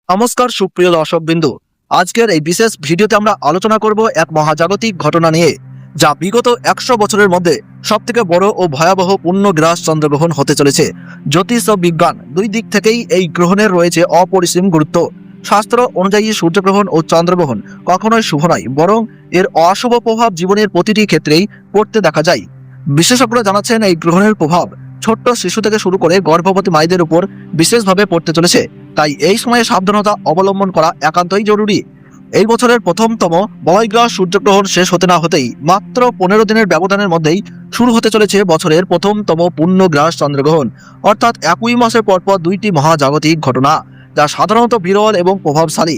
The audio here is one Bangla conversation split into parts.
নমস্কার সুপ্রিয় দর্শকবৃন্দু, আজকের এই বিশেষ ভিডিওতে আমরা আলোচনা করব এক মহাজাগতিক ঘটনা নিয়ে, যা বিগত 100 বছরের মধ্যে সবথেকে বড় ও ভয়াবহ পূর্ণগ্রাস চন্দ্রগ্রহণ হতে চলেছে। জ্যোতিষ ও বিজ্ঞান দুই দিক থেকেই এই গ্রহণের রয়েছে অপরিসীম গুরুত্ব। শাস্ত্র অনুযায়ী সূর্যগ্রহণ ও চন্দ্রগ্রহণ কখনোই শুভ নয়, বরং এর অশুভ প্রভাব জীবনের প্রতিটি ক্ষেত্রেই পড়তে দেখা যায়। বিশেষজ্ঞরা জানাচ্ছেন এই গ্রহণের প্রভাব ছোট্ট শিশু থেকে শুরু করে গর্ভবতী মায়েদের উপর বিশেষভাবে পড়তে চলেছে। তাই এই সময়ে সাবধানতা অবলম্বন করা একান্তই জরুরি। এই বছরের প্রথমতম বলয়গ্রাস সূর্যগ্রহণ শেষ হতে না হতেই মাত্র 15 দিনের ব্যবধানের মধ্যেই শুরু হতে চলেছে বছরের প্রথমতম পূর্ণগ্রাস চন্দ্রগ্রহণ, অর্থাৎ একই মাসের পরপর দুইটি মহাজাগতিক ঘটনা, যা সাধারণত বিরল এবং প্রভাবশালী।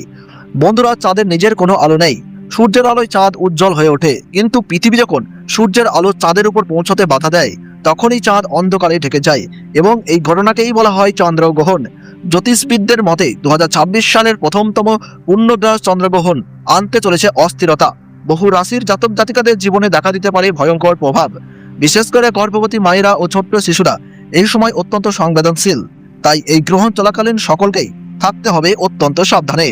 বন্ধুরা, চাঁদের নিজের কোনো আলো নেই। সূর্যের আলোয় চাঁদ উজ্জ্বল হয়ে ওঠে, কিন্তু পৃথিবী যখন সূর্যের আলো চাঁদের উপর পৌঁছতে বাধা দেয়, তখনই চাঁদ অন্ধকারে ঢেকে যায় এবং এই ঘটনাকেই বলা হয় চন্দ্রগ্রহণ। জ্যোতিষবিদদের মতে 2026 সালের প্রথমতম পূর্ণগ্রাস চন্দ্রগ্রহণ আনতে চলেছে অস্থিরতা। বহু রাশির জাতক জাতিকাদের জীবনে দেখা দিতে পারে ভয়ঙ্কর প্রভাব। বিশেষ করে গর্ভবতী মায়েরা ও ছোট্ট শিশুরা এই সময় অত্যন্ত সংবেদনশীল। তাই এই গ্রহণ চলাকালীন সকলকেই থাকতে হবে অত্যন্ত সাবধানে।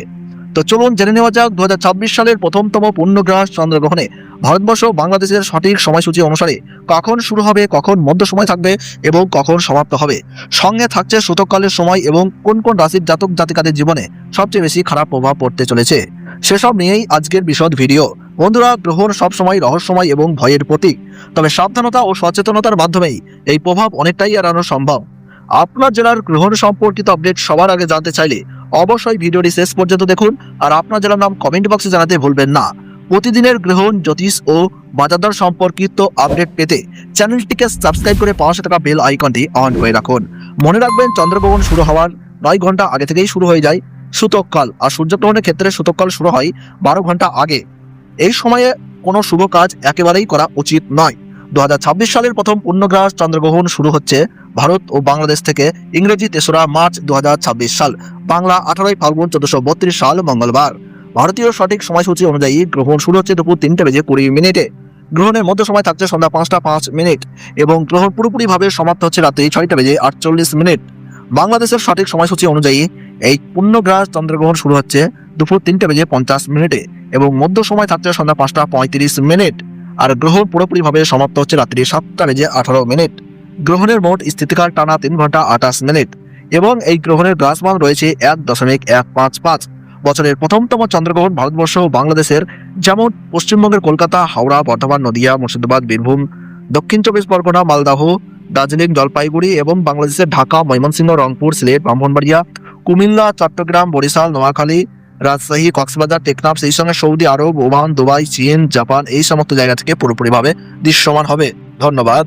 তো চলুন জেনে নেওয়া যাক 2026 সালের প্রথমতম পূর্ণগ্রাস চন্দ্রগ্রহণে ভারতবর্ষ ও বাংলাদেশের সঠিক সময়সূচি অনুসারে কখন শুরু হবে, কখন মধ্য সময় থাকবে এবং কখন সমাপ্ত হবে। সঙ্গে থাকছে সূতককালের সময় এবং কোন কোন রাশির জাতক জাতিকাদের জীবনে সবচেয়ে বেশি খারাপ প্রভাব পড়তে চলেছে, সেসব নিয়েই আজকের বিশদ ভিডিও। বন্ধুরা, গ্রহণ সবসময় রহস্যময় এবং ভয়ের প্রতীক, তবে সাবধানতা ও সচেতনতার মাধ্যমেই এই প্রভাব অনেকটাই এড়ানো সম্ভব। আপনার জেলার গ্রহণ সম্পর্কিত আপডেট সবার আগে জানতে চাইলে অবশ্যই ভিডিওটি শেষ পর্যন্ত দেখুন, আর আপনার জেলার নাম কমেন্ট বক্সে জানাতে ভুলবেন না। প্রতিদিনের গ্রহণ, জ্যোতিষ ও বাজারদর সম্পর্কিত আপডেট পেতে চ্যানেলটিকে সাবস্ক্রাইব করে পাশে থাকা বেল আইকনটি অন করে রাখুন। মনে রাখবেন, চন্দ্রগ্রহণ শুরু হওয়ার 9 ঘন্টা আগে থেকেই শুরু হয়ে যায় সূতককাল, আর সূর্যগ্রহণের ক্ষেত্রে সূতককাল শুরু হয় 12 ঘন্টা আগে। এই সময়ে কোনো শুভ কাজ একেবারেই করা উচিত নয়। 2026 সালের প্রথম পূর্ণগ্রাস চন্দ্রগ্রহণ শুরু হচ্ছে ভারত ও বাংলাদেশ থেকে ইংরেজি 3রা মার্চ 2026 সাল, বাংলা 18ই ফাল্গুন 1432 সাল মঙ্গলবার। ভারতীয় সঠিক সময়সূচি অনুযায়ী গ্রহণ শুরু হচ্ছে দুপুর 3:20 গ্রহণের মধ্য সময় থাকছে সন্ধ্যা 5:05 এবং গ্রহণ পুরোপুরিভাবে সমাপ্ত হচ্ছে রাত্রি 6:48। বাংলাদেশের সঠিক সময়সূচি অনুযায়ী এই পূর্ণগ্রাস চন্দ্রগ্রহণ শুরু হচ্ছে দুপুর 3:50 এবং মধ্য সময় থাকছে সন্ধ্যা 5:35, আর গ্রহণ পুরোপুরিভাবে সমাপ্ত হচ্ছে রাত্রি 7:18। গ্রহণের মোট স্থিতিকাল টানা 3 ঘন্টা 28 মিনিট এবং এই গ্রহণের গ্রাসমান রয়েছে 1.155। বছরের প্রথমতম চন্দ্রগ্রহণ ভারতবর্ষ ও বাংলাদেশের যেমন পশ্চিমবঙ্গের কলকাতা, হাওড়া, বর্ধমান, নদিয়া, মুর্শিদাবাদ, বীরভূম, দক্ষিণ 24 পরগনা, মালদহ, দার্জিলিং, জলপাইগুড়ি এবং বাংলাদেশের ঢাকা, ময়মনসিংহ, রংপুর, সিলেট, ব্রাহ্মণবাড়িয়া, কুমিল্লা, চট্টগ্রাম, বরিশাল, নোয়াখালী, রাজশাহী, কক্সবাজার, টেকনাফ, সেই সঙ্গে সৌদি আরব, ওমান, দুবাই, চীন, জাপান, এই সমস্ত জায়গা থেকে পুরোপুরিভাবে দৃশ্যমান হবে। ধন্যবাদ।